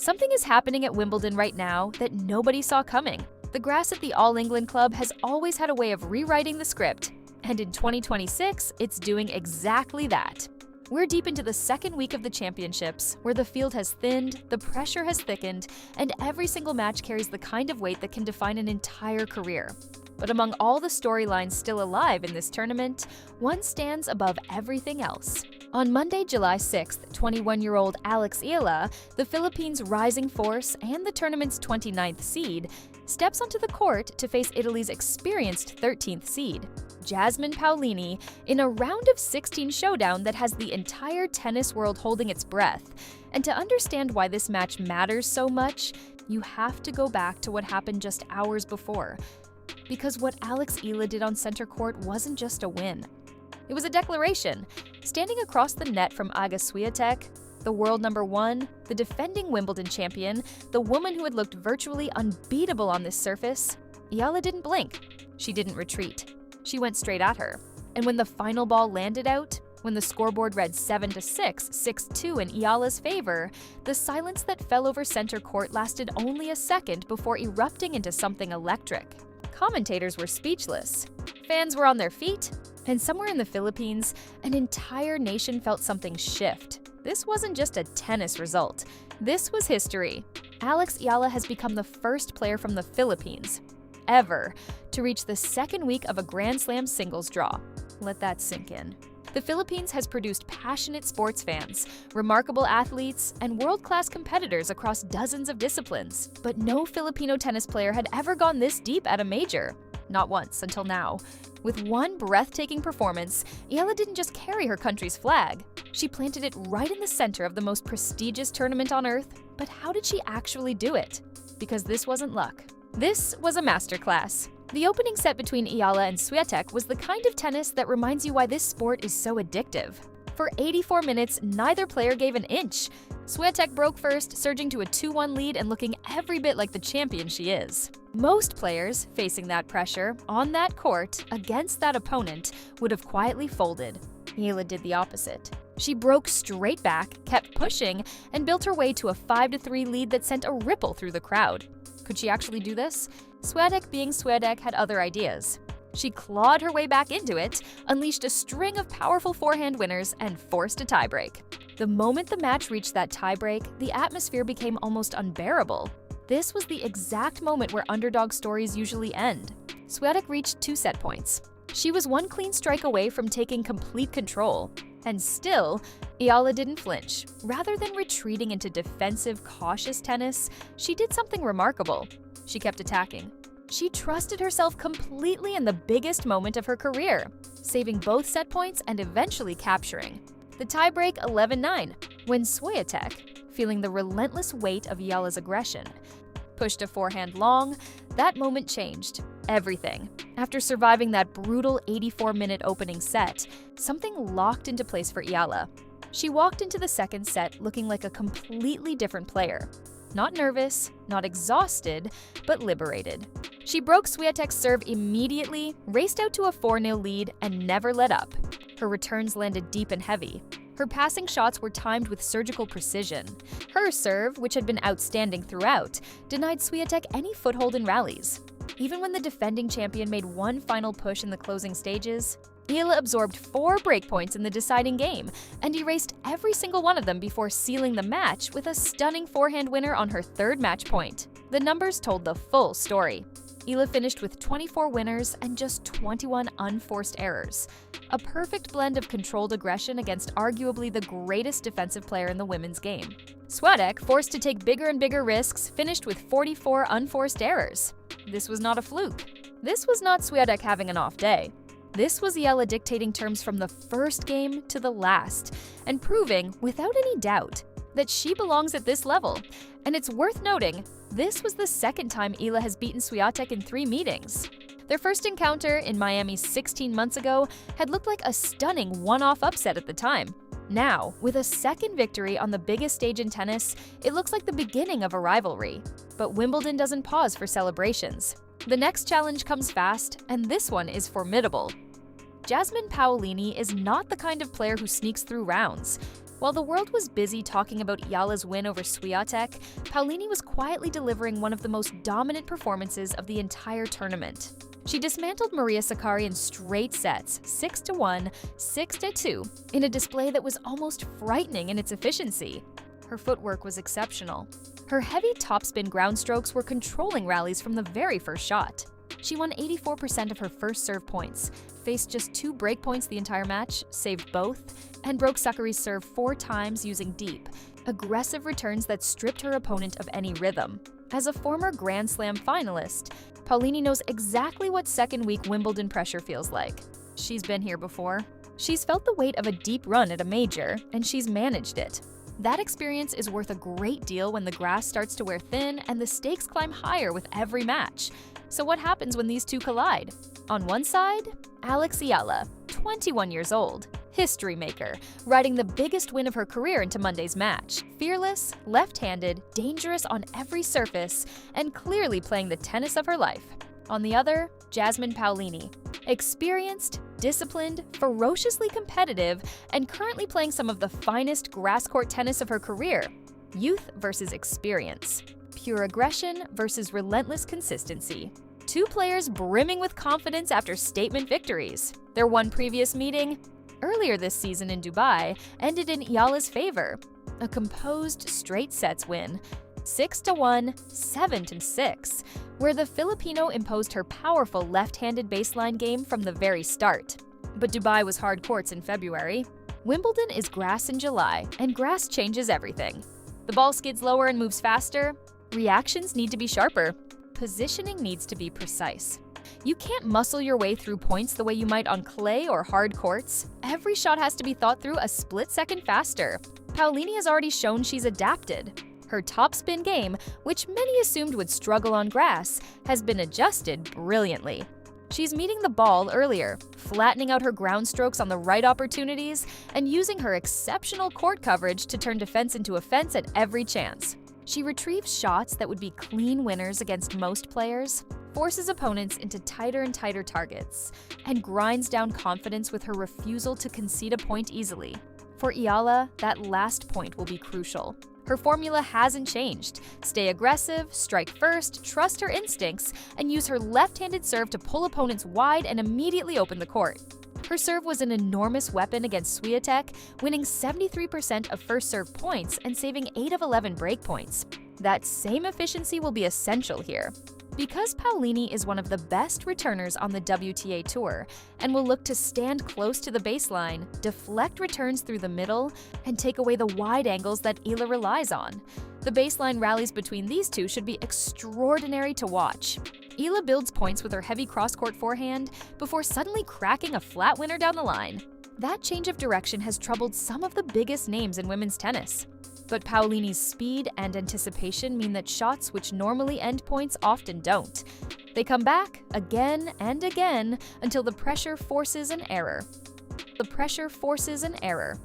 Something is happening at Wimbledon right now that nobody saw coming. The grass at the All England Club has always had a way of rewriting the script, and in 2026, it's doing exactly that. We're deep into the second week of the championships, where the field has thinned, the pressure has thickened, and every single match carries the kind of weight that can define an entire career. But among all the storylines still alive in this tournament, one stands above everything else. On Monday, July 6th, 21-year-old Eala, the Philippines' rising force and the tournament's 29th seed, steps onto the court to face Italy's experienced 13th seed, Jasmine Paolini, in a round of 16 showdown that has the entire tennis world holding its breath. And to understand why this match matters so much, you have to go back to what happened just hours before. Because what Eala did on center court wasn't just a win. It was a declaration, standing across the net from Iga Swiatek, the world number 1, the defending Wimbledon champion, the woman who had looked virtually unbeatable on this surface. Eala didn't blink. She didn't retreat. She went straight at her. And when the final ball landed out, when the scoreboard read 7-6, 6-2 in Eala's favor, the silence that fell over center court lasted only a second before erupting into something electric. Commentators were speechless. Fans were on their feet. And somewhere in the Philippines, an entire nation felt something shift. This wasn't just a tennis result. This was history. Eala has become the first player from the Philippines, ever, to reach the second week of a Grand Slam singles draw. Let that sink in. The Philippines has produced passionate sports fans, remarkable athletes, and world-class competitors across dozens of disciplines. But no Filipino tennis player had ever gone this deep at a major. Not once until now. With one breathtaking performance, Eala didn't just carry her country's flag. She planted it right in the center of the most prestigious tournament on earth. But how did she actually do it? Because this wasn't luck. This was a masterclass. The opening set between Eala and Swiatek was the kind of tennis that reminds you why this sport is so addictive. For 84 minutes, neither player gave an inch. Swiatek broke first, surging to a 2-1 lead and looking every bit like the champion she is. Most players, facing that pressure, on that court, against that opponent, would have quietly folded. Eala did the opposite. She broke straight back, kept pushing, and built her way to a 5-3 lead that sent a ripple through the crowd. Could she actually do this? Swiatek, being Swiatek, had other ideas. She clawed her way back into it, unleashed a string of powerful forehand winners, and forced a tiebreak. The moment the match reached that tiebreak, the atmosphere became almost unbearable. This was the exact moment where underdog stories usually end. Swiatek reached 2 set points. She was one clean strike away from taking complete control. And still, Eala didn't flinch. Rather than retreating into defensive, cautious tennis, she did something remarkable. She kept attacking. She trusted herself completely in the biggest moment of her career, saving both set points and eventually capturing the tiebreak 11-9, when Swiatek, feeling the relentless weight of Eala's aggression, pushed a forehand long. That moment changed everything. After surviving that brutal 84-minute opening set, something locked into place for Eala. She walked into the second set looking like a completely different player. Not nervous, not exhausted, but liberated. She broke Swiatek's serve immediately, raced out to a 4-0 lead, and never let up. Her returns landed deep and heavy. Her passing shots were timed with surgical precision. Her serve, which had been outstanding throughout, denied Swiatek any foothold in rallies. Even when the defending champion made one final push in the closing stages, Eala absorbed 4 breakpoints in the deciding game and erased every single one of them before sealing the match with a stunning forehand winner on her 3rd match point. The numbers told the full story. Eala finished with 24 winners and just 21 unforced errors. A perfect blend of controlled aggression against arguably the greatest defensive player in the women's game. Swiatek, forced to take bigger and bigger risks, finished with 44 unforced errors. This was not a fluke. This was not Swiatek having an off day. This was Eala dictating terms from the first game to the last, and proving, without any doubt, that she belongs at this level. And it's worth noting, this was the second time Eala has beaten Swiatek in 3 meetings. Their first encounter in Miami 16 months ago had looked like a stunning one-off upset at the time. Now, with a second victory on the biggest stage in tennis, it looks like the beginning of a rivalry. But Wimbledon doesn't pause for celebrations. The next challenge comes fast, and this one is formidable. Jasmine Paolini is not the kind of player who sneaks through rounds. While the world was busy talking about Eala's win over Swiatek, Paulini was quietly delivering one of the most dominant performances of the entire tournament. She dismantled Maria Sakkari in straight sets, 6-1, 6-2, in a display that was almost frightening in its efficiency. Her footwork was exceptional. Her heavy topspin ground strokes were controlling rallies from the very first shot. She won 84% of her first serve points, faced just 2 break points the entire match, saved both, and broke Sakkari's serve 4 times using deep, aggressive returns that stripped her opponent of any rhythm. As a former Grand Slam finalist, Paulini knows exactly what second-week Wimbledon pressure feels like. She's been here before. She's felt the weight of a deep run at a major, and she's managed it. That experience is worth a great deal when the grass starts to wear thin and the stakes climb higher with every match. So what happens when these two collide? On one side, Alex Eala, 21 years old, history maker, riding the biggest win of her career into Monday's match. Fearless, left-handed, dangerous on every surface, and clearly playing the tennis of her life. On the other, Jasmine Paolini, experienced, disciplined, ferociously competitive, and currently playing some of the finest grass court tennis of her career. Youth versus experience. Pure aggression versus relentless consistency. Two players brimming with confidence after statement victories. Their one previous meeting, earlier this season in Dubai, ended in Eala's favor. A composed straight sets win, 6-1, 7-6, where the Filipino imposed her powerful left-handed baseline game from the very start. But Dubai was hard courts in February. Wimbledon is grass in July, and grass changes everything. The ball skids lower and moves faster. Reactions need to be sharper. Positioning needs to be precise. You can't muscle your way through points the way you might on clay or hard courts. Every shot has to be thought through a split second faster. Paolini has already shown she's adapted. Her topspin game, which many assumed would struggle on grass, has been adjusted brilliantly. She's meeting the ball earlier, flattening out her ground strokes on the right opportunities, and using her exceptional court coverage to turn defense into offense at every chance. She retrieves shots that would be clean winners against most players, forces opponents into tighter and tighter targets, and grinds down confidence with her refusal to concede a point easily. For Eala, that last point will be crucial. Her formula hasn't changed. Stay aggressive, strike first, trust her instincts, and use her left-handed serve to pull opponents wide and immediately open the court. Her serve was an enormous weapon against Swiatek, winning 73% of first serve points and saving 8 of 11 break points. That same efficiency will be essential here. Because Paolini is one of the best returners on the WTA Tour and will look to stand close to the baseline, deflect returns through the middle, and take away the wide angles that Eala relies on. The baseline rallies between these two should be extraordinary to watch. Eala builds points with her heavy cross-court forehand before suddenly cracking a flat winner down the line. That change of direction has troubled some of the biggest names in women's tennis. But Paolini's speed and anticipation mean that shots which normally end points often don't. They come back again and again until the pressure forces an error. The pressure forces an error.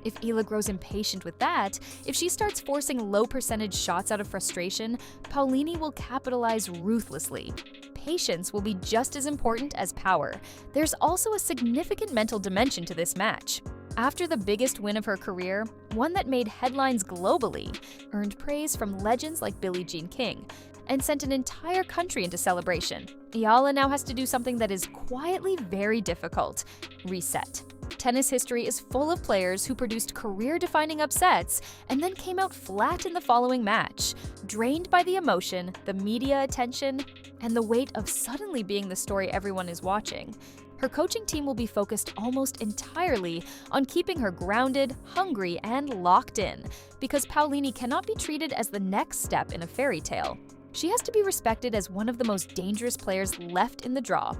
If Eala grows impatient with that, if she starts forcing low-percentage shots out of frustration, Paolini will capitalize ruthlessly. Patience will be just as important as power. There's also a significant mental dimension to this match. After the biggest win of her career, one that made headlines globally, earned praise from legends like Billie Jean King, and sent an entire country into celebration, Eala now has to do something that is quietly very difficult: reset. Tennis history is full of players who produced career-defining upsets and then came out flat in the following match, drained by the emotion, the media attention, and the weight of suddenly being the story everyone is watching. Her coaching team will be focused almost entirely on keeping her grounded, hungry, and locked in, because Paolini cannot be treated as the next step in a fairy tale. She has to be respected as one of the most dangerous players left in the draw.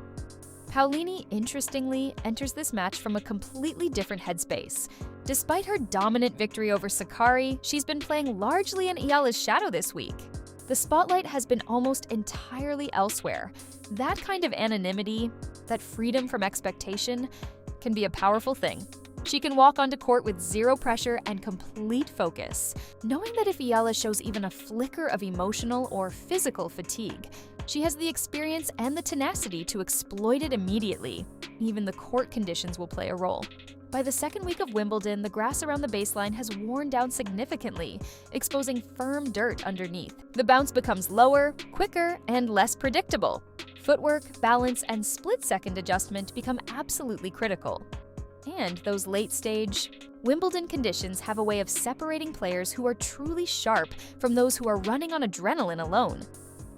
Paolini, interestingly, enters this match from a completely different headspace. Despite her dominant victory over Sakkari, she's been playing largely in Eala's shadow this week. The spotlight has been almost entirely elsewhere. That kind of anonymity, that freedom from expectation, can be a powerful thing. She can walk onto court with zero pressure and complete focus, knowing that if Eala shows even a flicker of emotional or physical fatigue, she has the experience and the tenacity to exploit it immediately. Even the court conditions will play a role. By the second week of Wimbledon, the grass around the baseline has worn down significantly, exposing firm dirt underneath. The bounce becomes lower, quicker, and less predictable. Footwork, balance, and split-second adjustment become absolutely critical. And those late-stage Wimbledon conditions have a way of separating players who are truly sharp from those who are running on adrenaline alone.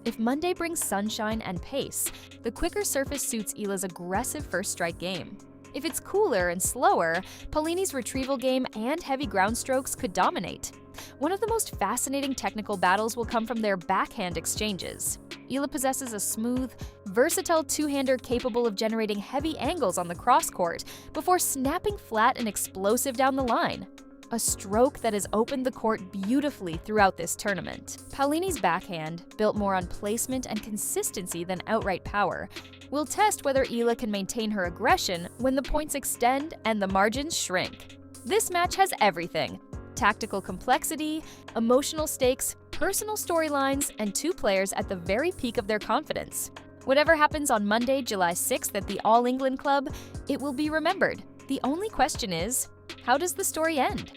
If Monday brings sunshine and pace, the quicker surface suits Eala's aggressive first strike game. If it's cooler and slower, Paulini's retrieval game and heavy ground strokes could dominate. One of the most fascinating technical battles will come from their backhand exchanges. Eala possesses a smooth, versatile two-hander capable of generating heavy angles on the cross-court before snapping flat and explosive down the line. A stroke that has opened the court beautifully throughout this tournament. Paulini's backhand, built more on placement and consistency than outright power, will test whether Eala can maintain her aggression when the points extend and the margins shrink. This match has everything: tactical complexity, emotional stakes, personal storylines, and two players at the very peak of their confidence. Whatever happens on Monday, July 6th at the All England Club, it will be remembered. The only question is, how does the story end?